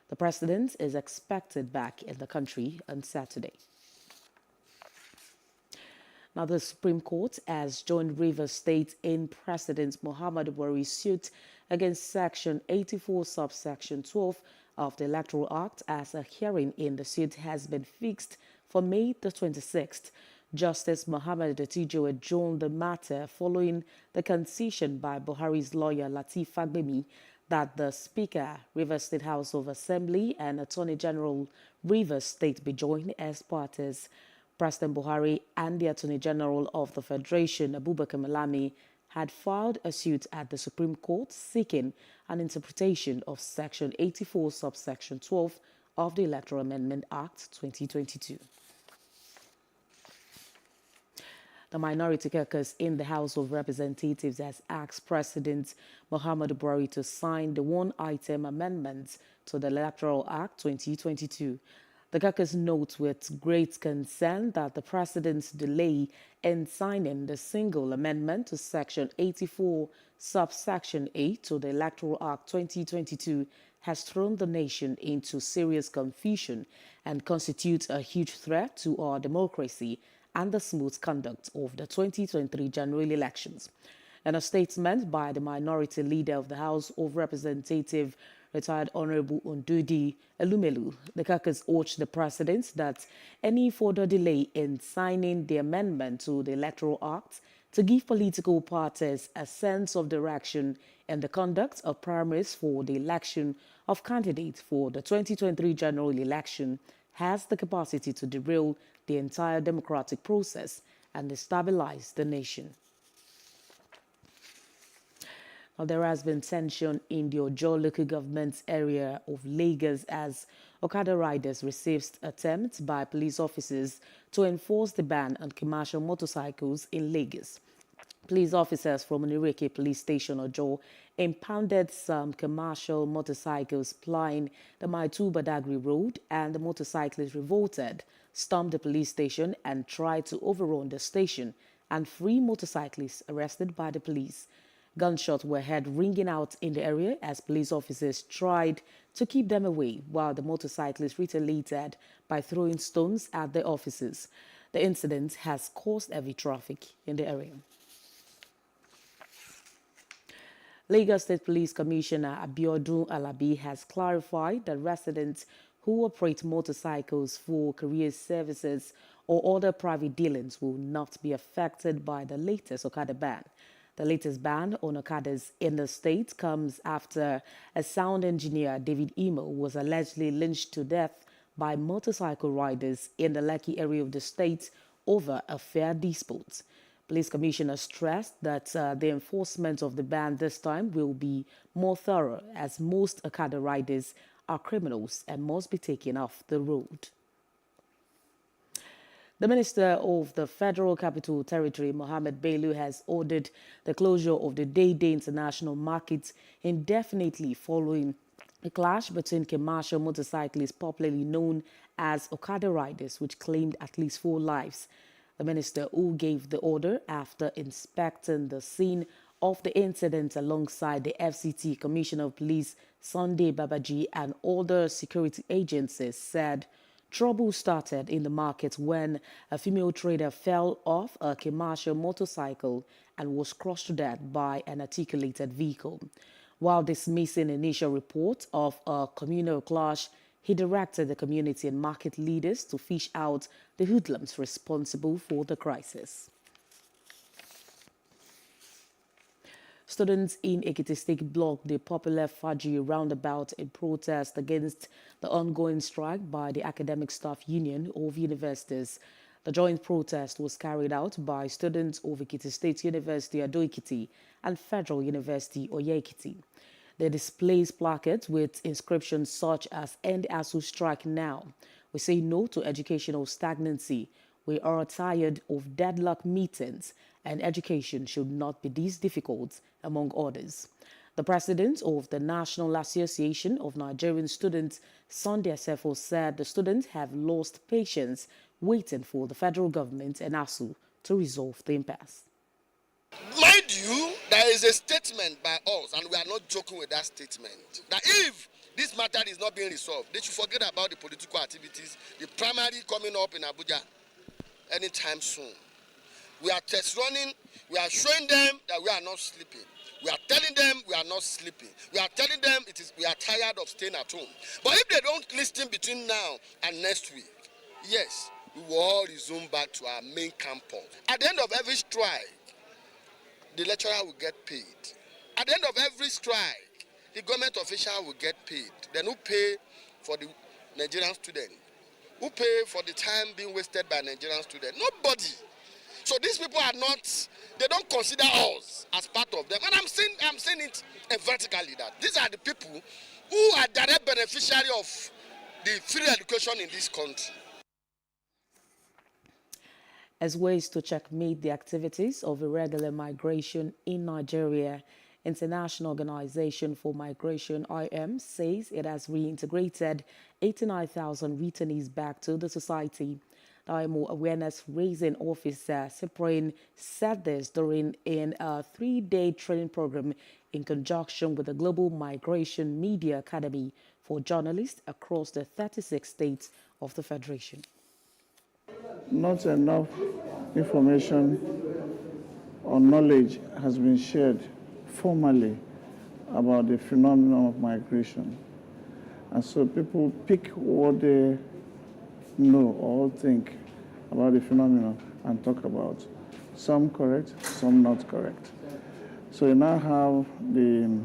The president is expected back in the country on Saturday. Now, the Supreme Court has joined Rivers State in President Muhammadu Buhari's suit against Section 84, subsection 12 of the Electoral Act, as a hearing in the suit has been fixed for May the 26th. Justice Mohammed Atijo adjourned the matter following the concession by Buhari's lawyer Lateef Fagbemi that the Speaker, Rivers State House of Assembly, and Attorney General, Rivers State be joined as parties. President Buhari and the Attorney General of the Federation, Abubakar Malami, had filed a suit at the Supreme Court seeking an interpretation of Section 84, subsection 12 of the Electoral Amendment Act 2022. The minority caucus in the House of Representatives has asked President Muhammadu Buhari to sign the one-item amendments to the Electoral Act 2022. The caucus notes with great concern that the president's delay in signing the single amendment to Section 84, subsection 8 to the Electoral Act 2022 has thrown the nation into serious confusion and constitutes a huge threat to our democracy and the smooth conduct of the 2023 general elections. In a statement by the minority leader of the House of Representatives, retired Honorable Ndudi Elumelu, the caucus urged the president that any further delay in signing the amendment to the Electoral Act to give political parties a sense of direction in the conduct of primaries for the election of candidates for the 2023 general election has the capacity to derail the entire democratic process and destabilize the nation. Now, there has been tension in the Ojo local government area of Lagos as Okada riders resist attempts by police officers to enforce the ban on commercial motorcycles in Lagos. Police officers from Onireke Police Station, Ojo, impounded some commercial motorcycles plying the Maitu Badagry Road, and the motorcyclists revolted, stormed the police station, and tried to overrun the station and free motorcyclists arrested by the police. Gunshots were heard ringing out in the area as police officers tried to keep them away, while the motorcyclists retaliated by throwing stones at the officers. The incident has caused heavy traffic in the area. Lagos State Police Commissioner Abiodun Alabi has clarified that residents who operate motorcycles for career services or other private dealings will not be affected by the latest Okada ban. The latest ban on Okadas in the state comes after a sound engineer, David Imo, was allegedly lynched to death by motorcycle riders in the Lekki area of the state over a fare dispute. Police Commissioner stressed that the enforcement of the ban this time will be more thorough, as most Okada riders are criminals and must be taken off the road. The Minister of the Federal Capital Territory, Mohammed Bello, has ordered the closure of the Day-Day International Market indefinitely following a clash between commercial motorcyclists popularly known as Okada riders, which claimed at least 4 lives. The minister, who gave the order after inspecting the scene of the incident alongside the FCT Commissioner of Police Sunday Babaji and other security agencies, said trouble started in the market when a female trader fell off a commercial motorcycle and was crushed to death by an articulated vehicle. While dismissing initial report of a communal clash, he directed the community and market leaders to fish out the hoodlums responsible for the crisis. Students in Ekiti State blocked the popular Faji roundabout in protest against the ongoing strike by the Academic Staff Union of Universities. The joint protest was carried out by students of Ekiti State University Ado-Ekiti and Federal University Oye-Ekiti. They displayed placards with inscriptions such as "End ASU Strike Now." "We say no to educational stagnancy." "We are tired of deadlock meetings," and "Education should not be this difficult," among others. The president of the National Association of Nigerian Students, Sunday Asefo, said the students have lost patience waiting for the federal government and ASU to resolve the impasse. Mind you, there is a statement by us, and we are not joking with that statement, that if this matter is not being resolved, they should forget about the political activities, the primary coming up in Abuja anytime soon. We are test running, we are showing them that we are not sleeping. We are telling them we are not sleeping. We are telling them we are tired of staying at home. But if they don't listen between now and next week, yes, we will all resume back to our main campus. At the end of every strike, the lecturer will get paid. At the end of every strike, the government official will get paid. Then who pay for the Nigerian student? Who pay for the time being wasted by Nigerian students? Nobody. So these people are not, they don't consider us as part of them. And I'm saying it vertically that these are the people who are direct beneficiary of the free education in this country. As ways to checkmate the activities of irregular migration in Nigeria, International Organization for Migration, IOM, says it has reintegrated 89,000 returnees back to the society. The IMO awareness-raising officer, Cyprian, said this during a 3-day training program in conjunction with the Global Migration Media Academy for journalists across the 36 states of the Federation. Not enough information or knowledge has been shared formally about the phenomenon of migration. And so people pick what they know or think about the phenomenon and talk about. Some correct, some not correct. So you now have the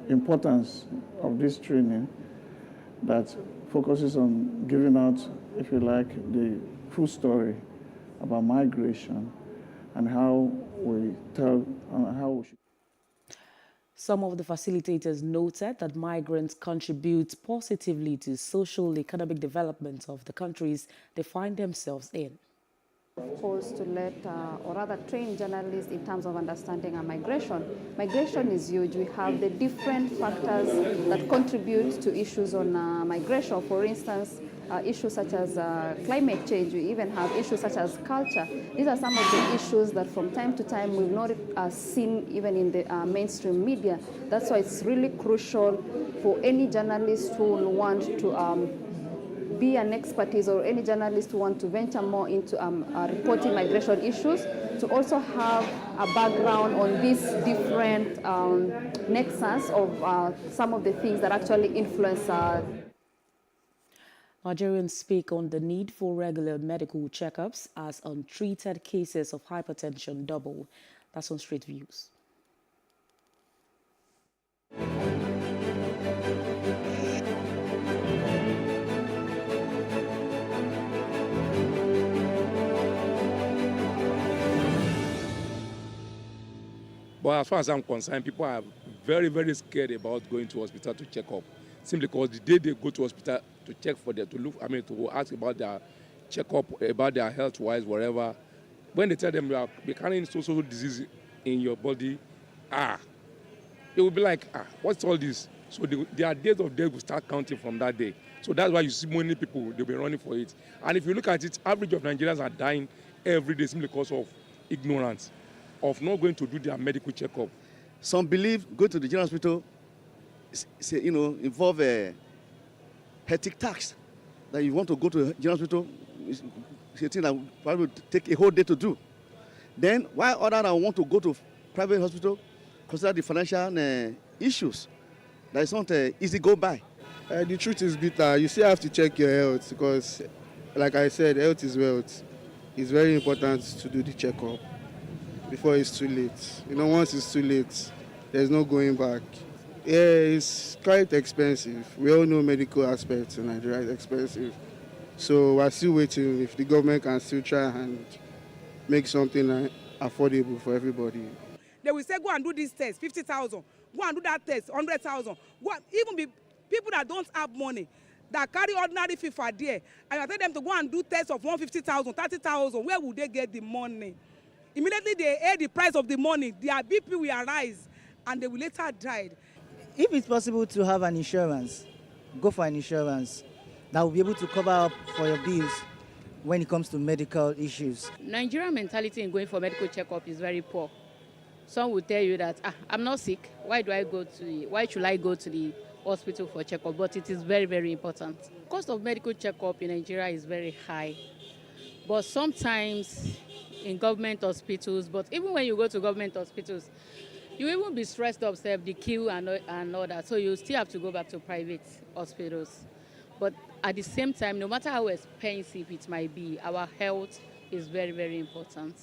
importance of this training that focuses on giving out, if you like, the full story about migration and how we tell and how we should. Some of the facilitators noted that migrants contribute positively to social economic development of the countries they find themselves in. Calls to let, or rather train journalists in terms of understanding migration. Migration is huge. We have the different factors that contribute to issues on migration. For instance, issues such as climate change. We even have issues such as culture. These are some of the issues that from time to time we've not seen even in the mainstream media. That's why it's really crucial for any journalist who will want to be an expertise, or any journalist who want to venture more into reporting migration issues, to also have a background on these different nexus of some of the things that actually influence. Nigerians speak on the need for regular medical checkups as untreated cases of hypertension double. That's on Straight Views. But as far as I'm concerned, people are very, very scared about going to hospital to check up. Simply because the day they go to hospital to check for them, to ask about their checkup, about their health-wise, whatever, when they tell them you are carrying social disease in your body, it will be like, what's all this? So their days of death will start counting from that day. So that's why you see many people, they'll be running for it. And if you look at it, average of Nigerians are dying every day simply because of ignorance, of not going to do their medical checkup. Some believe go to the general hospital, involve a hectic tax. That you want to go to the general hospital, it's a thing that probably would take a whole day to do. Then why other than want to go to private hospital, consider the financial issues. That is not easy go by. The truth is bitter. You still have to check your health because, like I said, health is wealth. It's very important to do the checkup before it's too late. Once it's too late, there's no going back. Yeah, it's quite expensive. We all know medical aspects in Nigeria is expensive. So we're still waiting if the government can still try and make something affordable for everybody. They will say, go and do this test, 50,000. Go and do that test, 100,000. Even people that don't have money, that carry ordinary fee for there, and I tell them to go and do tests of 150,000, 30,000. Where would they get the money? Immediately they add the price of the money, their BP will arise, and they will later die. If it's possible to have an insurance, go for an insurance that will be able to cover up for your bills when it comes to medical issues. Nigerian mentality in going for medical checkup is very poor. Some will tell you that, I'm not sick. Why should I go to the hospital for checkup, but it is very, very important. Cost of medical checkup in Nigeria is very high, but sometimes in government hospitals, but even when you go to government hospitals, you even be stressed up, the queue and all that, so you still have to go back to private hospitals. But at the same time, no matter how expensive it might be, our health is very, very important.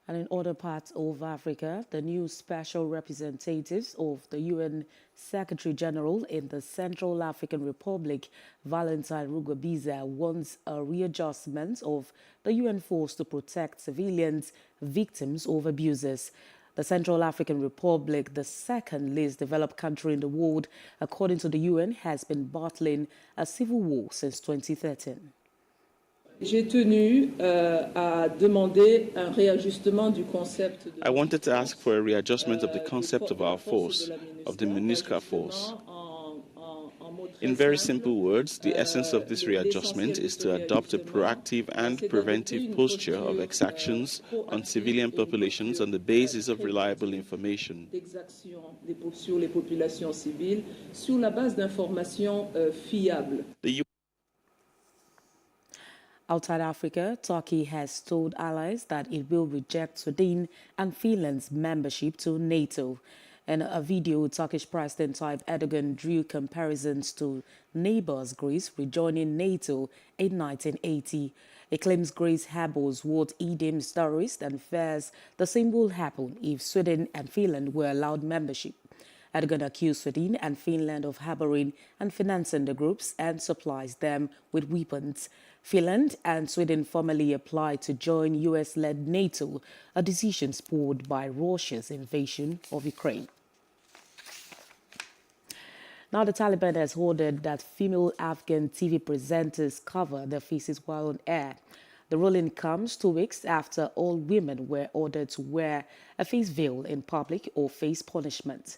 And in other parts of Africa, the new special representatives of the UN Secretary General in the Central African Republic, Valentine Rugwabiza, wants a readjustment of the UN force to protect civilians, victims of abuses. The Central African Republic, the second least developed country in the world, according to the UN, has been battling a civil war since 2013. J'ai tenu à demander un réajustement du concept. I wanted to ask for a readjustment of the concept of our force, of the MINUSCA force. In very simple words, the essence of this readjustment is to adopt a proactive and preventive posture of exactions on civilian populations on the basis of reliable information. Sur les populations civiles sur la base d'informations fiables. Outside Africa, Turkey has told allies that it will reject Sweden and Finland's membership to NATO. In a video, Turkish President Tayyip Erdogan drew comparisons to neighbors Greece rejoining NATO in 1980. He claims Greece harbors what he deems terrorists and fears the same will happen if Sweden and Finland were allowed membership. Erdogan accused Sweden and Finland of harboring and financing the groups and supplies them with weapons. Finland and Sweden formally applied to join US-led NATO, a decision spurred by Russia's invasion of Ukraine. Now, the Taliban has ordered that female Afghan TV presenters cover their faces while on air. The ruling comes 2 weeks after all women were ordered to wear a face veil in public or face punishment.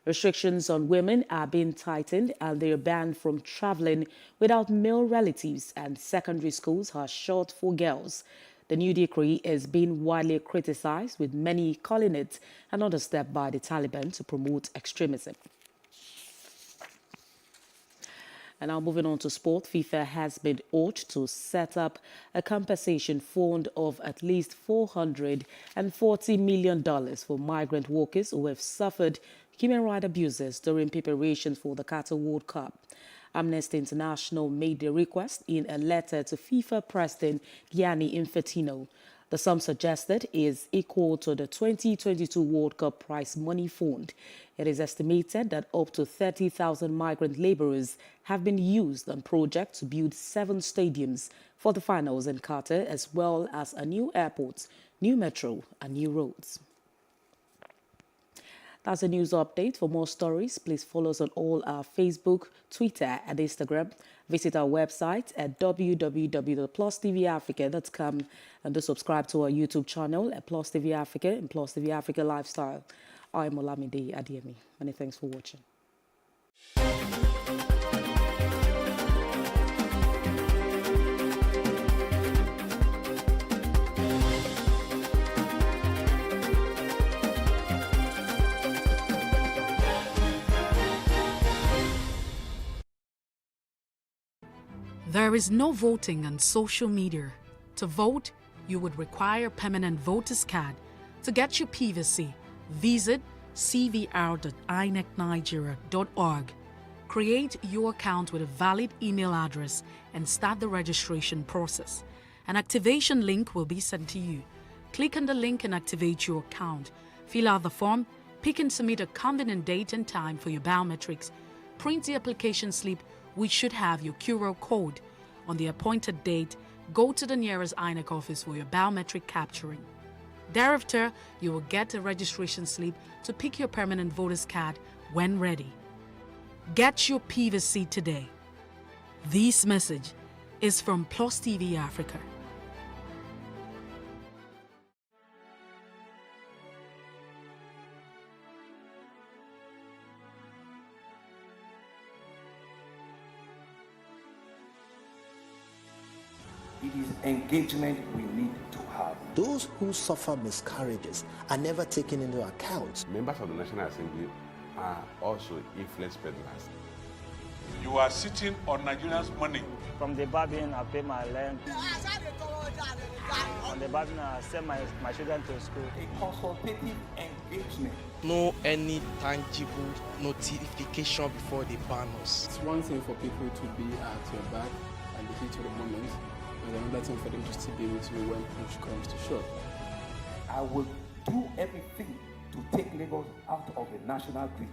Restrictions on women are being tightened and they are banned from traveling without male relatives, and secondary schools are shut for girls. The new decree is being widely criticized, with many calling it another step by the Taliban to promote extremism. And now moving on to sport, FIFA has been urged to set up a compensation fund of at least $440 million for migrant workers who have suffered human rights abuses during preparations for the Qatar World Cup. Amnesty International made the request in a letter to FIFA President Gianni Infantino. The sum suggested is equal to the 2022 World Cup prize money fund. It is estimated that up to 30,000 migrant laborers have been used on projects to build 7 stadiums for the finals in Qatar, as well as a new airport, new metro, and new roads. That's a news update. For more stories, please follow us on all our Facebook, Twitter, and Instagram. Visit our website at www.PlusTvAfrica.com and do subscribe to our YouTube channel at Plus TV Africa and Plus TV Africa Lifestyle. I'm Olamide Adiemi. Many thanks for watching. There is no voting on social media. To vote, you would require a permanent voter's card. To get your PVC, visit cvr.inecnigeria.org. Create your account with a valid email address and start the registration process. An activation link will be sent to you. Click on the link and activate your account. Fill out the form, pick and submit a convenient date and time for your biometrics. Print the application slip, which should have your QR code. On the appointed date, go to the nearest INEC office for your biometric capturing. Thereafter, you will get a registration slip to pick your permanent voter's card when ready. Get your PVC today. This message is from Plus TV Africa. It is engagement we need to have. Those who suffer miscarriages are never taken into account. Members of the National Assembly are also influence peddlers. You are sitting on Nigerians' money. From the barbing, I pay my rent. On the barbing, I send my children to school. A consultative engagement. No any tangible notification before they ban us. It's one thing for people to be at your back and the heat of the moment, and another thing for them to still be with you when push comes to shove. I will do everything to take Lagos out of the national grid.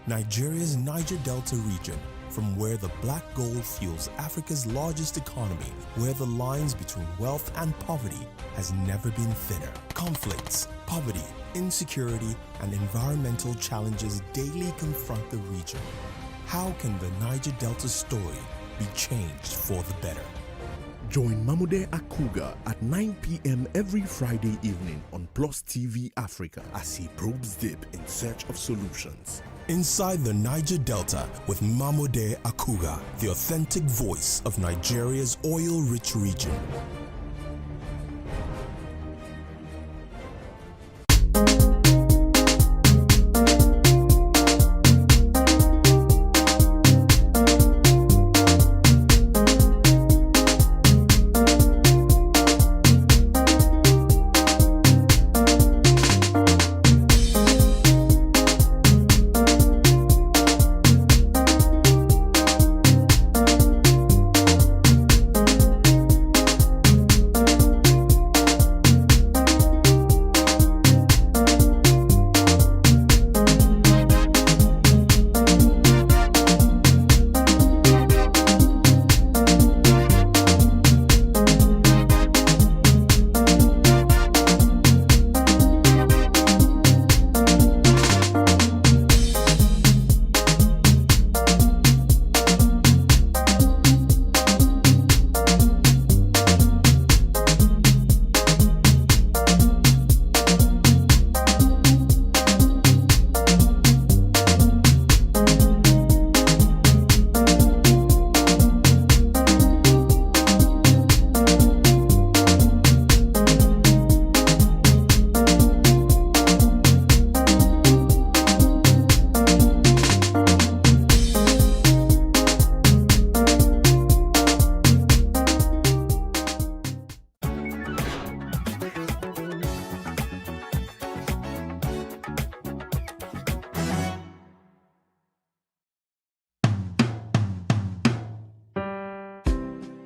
Nigeria's Niger Delta region, from where the black gold fuels Africa's largest economy, where the lines between wealth and poverty has never been thinner. Conflicts, poverty, insecurity, and environmental challenges daily confront the region. How can the Niger Delta story be changed for the better? Join Mamode Akuga at 9 p.m. every Friday evening on PlusTvAfrica as he probes deep in search of solutions. Inside the Niger Delta with Mamode Akuga, the authentic voice of Nigeria's oil-rich region.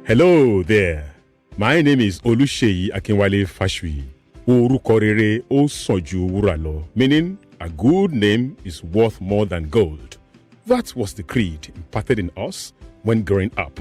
Hello there. My name is Oluseyi Akinwale Fashwi. Orúkọ rere ó sàn ju wúrà lọ, meaning a good name is worth more than gold. That was the creed imparted in us when growing up.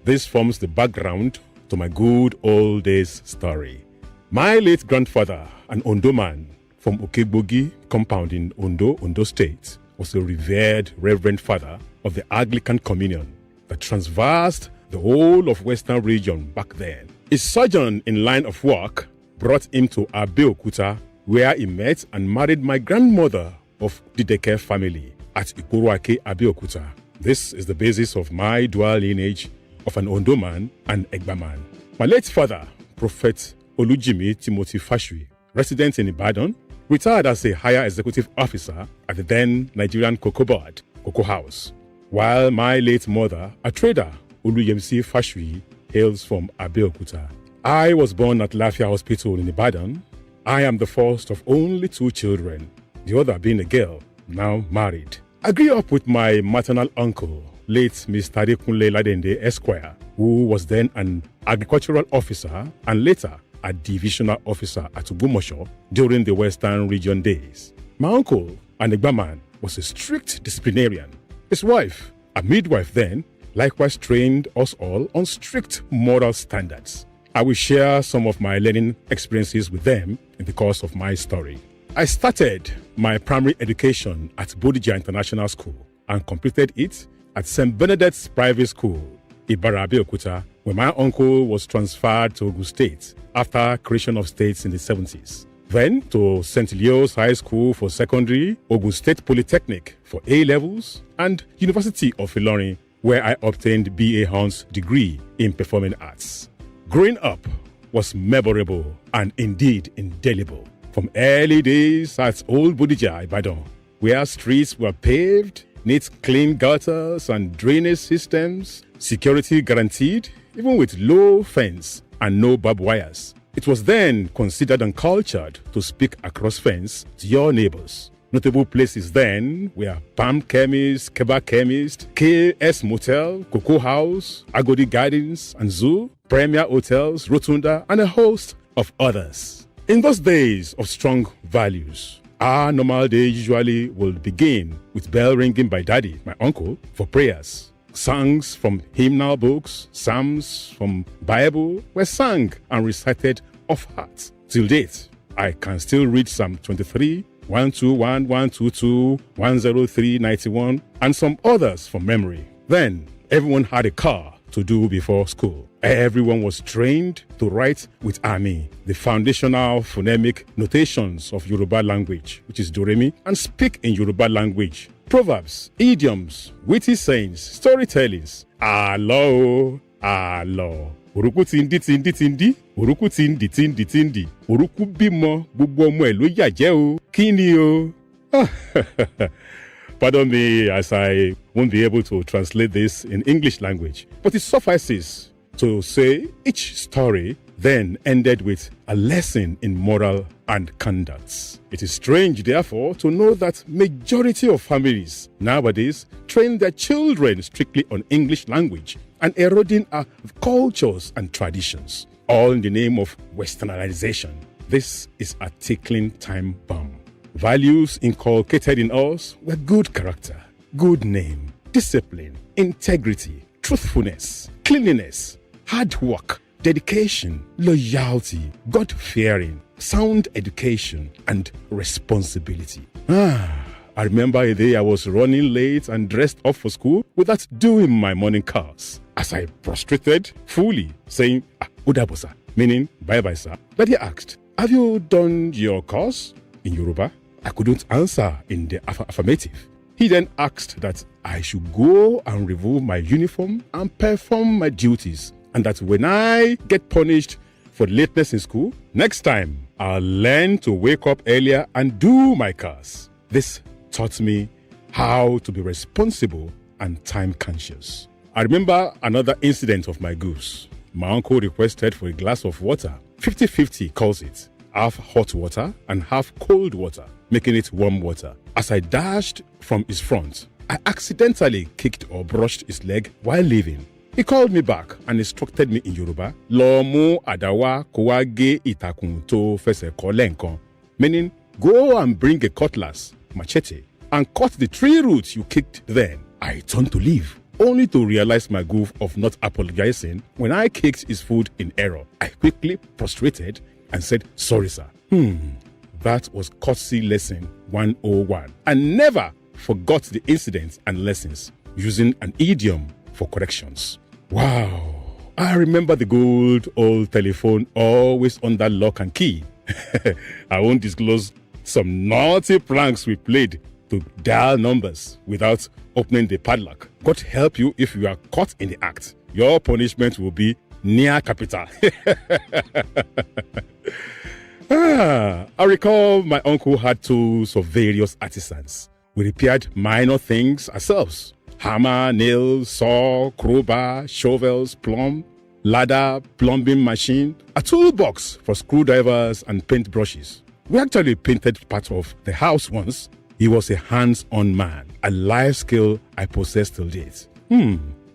This forms the background to my good old days story. My late grandfather, an Ondo man from Okegbogi compound in Ondo State, was a revered Reverend Father of the Anglican Communion that traversed the whole of Western region back then. His sojourn in line of work brought him to Abeokuta, where he met and married my grandmother of the Deke family at Ikuruake, Abeokuta. This is the basis of my dual lineage of an Ondo man and Egba man. My late father, Prophet Olujimi Timothy Fashui, resident in Ibadan, retired as a higher executive officer at the then Nigerian Cocoa Board, Cocoa House, while my late mother, a trader, Oluyemisi Fashui, hails from Abeokuta. I was born at Lafia Hospital in Ibadan. I am the first of only 2 children, the other being a girl, now married. I grew up with my maternal uncle, late Mr. Adekunle Ladende Esquire, who was then an agricultural officer and later a divisional officer at Ogbomoso during the Western region days. My uncle, an Egba man, was a strict disciplinarian. His wife, a midwife then, likewise trained us all on strict moral standards. I will share some of my learning experiences with them in the course of my story. I started my primary education at Bodija International School and completed it at St. Benedict's Private School, Ibara, Abeokuta, where my uncle was transferred to Ogun State after creation of states in the 70s. Then to St. Leo's High School for Secondary, Ogun State Polytechnic for A-levels, and University of Ilorin, where I obtained B.A. Hans degree in Performing Arts. Growing up was memorable and indeed indelible. From early days at Old Bodija, Ibadan, where streets were paved, neat clean gutters and drainage systems, security guaranteed, even with low fence and no barbed wires. It was then considered uncultured to speak across fence to your neighbors. Notable places then were Palm Chemist, Keba Chemist, KS Motel, Cocoa House, Agodi Gardens and Zoo, Premier Hotels, Rotunda, and a host of others. In those days of strong values, our normal day usually will begin with bell ringing by Daddy, my uncle, for prayers. Songs from hymnal books, psalms from Bible were sung and recited off heart. Till date, I can still read Psalm 23, 121, 122, 103, 91, and some others from memory. Then, everyone had a car to do before school. Everyone was trained to write with Ami, the foundational phonemic notations of Yoruba language, which is Doremi, and speak in Yoruba language. Proverbs, idioms, witty sayings, storytellings. Alo, alo. Oruku tindi tindi tindi, oruku tindi tindi tindi, oruku bimo, gbogbo ọmọ ẹ̀ ló yàjẹ́ o, kí ni o? Pardon me as I won't be able to translate this in English language, but it suffices to say each story then ended with a lesson in moral and conduct. It is strange, therefore, to know that majority of families nowadays train their children strictly on English language and eroding our cultures and traditions, all in the name of westernization. This is a tickling time bomb. Values inculcated in us were good character, good name, discipline, integrity, truthfulness, cleanliness, hard work, dedication, loyalty, God-fearing, sound education, and responsibility. I remember a day I was running late and dressed up for school without doing my morning course. As I prostrated fully, saying, Udabosa, meaning bye-bye, sir, Daddy asked, have you done your course in Yoruba? I couldn't answer in the affirmative. He then asked that I should go and remove my uniform and perform my duties, and that when I get punished for lateness in school, next time I'll learn to wake up earlier and do my course. This taught me how to be responsible and time conscious. I remember another incident of my goose. My uncle requested for a glass of water. 50-50 calls it. Half hot water and half cold water, making it warm water. As I dashed from his front, I accidentally kicked or brushed his leg while leaving. He called me back and instructed me in Yoruba, Lo mu adawa kowa ge itakun to fese ko lenkan, meaning go and bring a cutlass, machete, and cut the tree roots you kicked then. I turned to leave, only to realize my goof of not apologizing when I kicked his foot in error. I quickly prostrated and said, sorry, sir. That was courtesy lesson 101. I never forgot the incidents and lessons, using an idiom for corrections. Wow. I remember the good old telephone always under lock and key. I won't disclose some naughty pranks we played to dial numbers without opening the padlock. God help you if you are caught in the act. Your punishment will be near capital. I recall my uncle had tools of various artisans. We repaired minor things ourselves. Hammer, nail, saw, crowbar, shovels, plumb, ladder, plumbing machine, a toolbox for screwdrivers and paint brushes. We actually painted part of the house once. He was a hands-on man, a life skill I possess till date.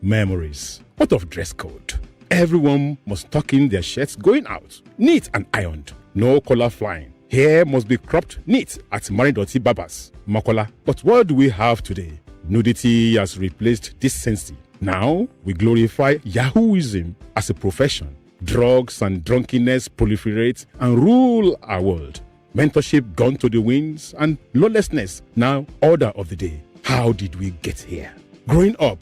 Memories. What of dress code? Everyone must tuck in their shirts going out, neat and ironed. No collar flying. Hair must be cropped neat at Maridoti Babas, Makola. But what do we have today? Nudity has replaced decency. Now we glorify Yahooism as a profession. Drugs and drunkenness proliferate and rule our world. Mentorship gone to the winds and lawlessness now order of the day. How did we get here? Growing up,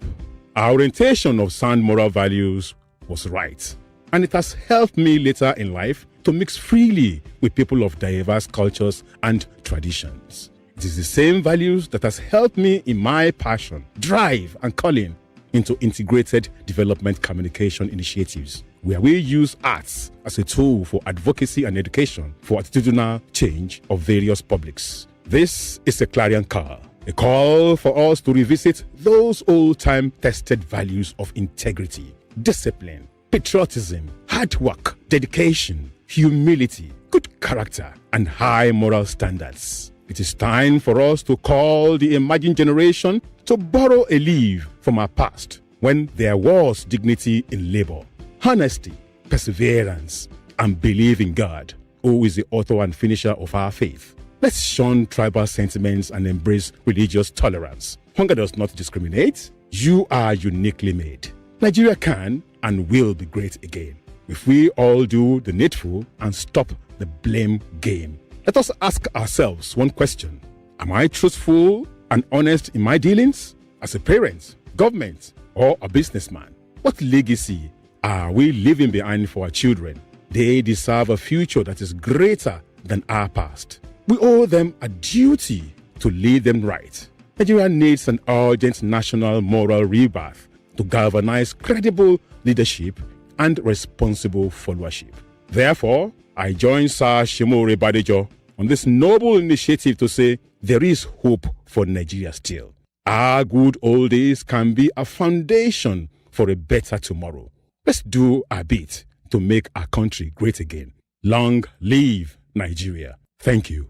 our orientation of sound moral values was right, and it has helped me later in life to mix freely with people of diverse cultures and traditions. It is the same values that has helped me in my passion, drive, and calling into integrated development communication initiatives, where we use arts as a tool for advocacy and education for attitudinal change of various publics. This is a clarion call, a call for us to revisit those old-time tested values of integrity, discipline, patriotism, hard work, dedication, humility, good character, and high moral standards. It is time for us to call the emerging generation to borrow a leaf from our past when there was dignity in labor, honesty, perseverance, and belief in God, who is the author and finisher of our faith. Let's shun tribal sentiments and embrace religious tolerance. Hunger does not discriminate. You are uniquely made. Nigeria can and will be great again if we all do the needful and stop the blame game. Let us ask ourselves one question. Am I truthful and honest in my dealings as a parent, government, or a businessman? What legacy are we leaving behind for our children? They deserve a future that is greater than our past. We owe them a duty to lead them right. Nigeria needs an urgent national moral rebirth to galvanize credible leadership and responsible followership. Therefore, I join Sir Shimori Badejo on this noble initiative to say there is hope for Nigeria still. Our good old days can be a foundation for a better tomorrow. Let's do our bit to make our country great again. Long live Nigeria. Thank you.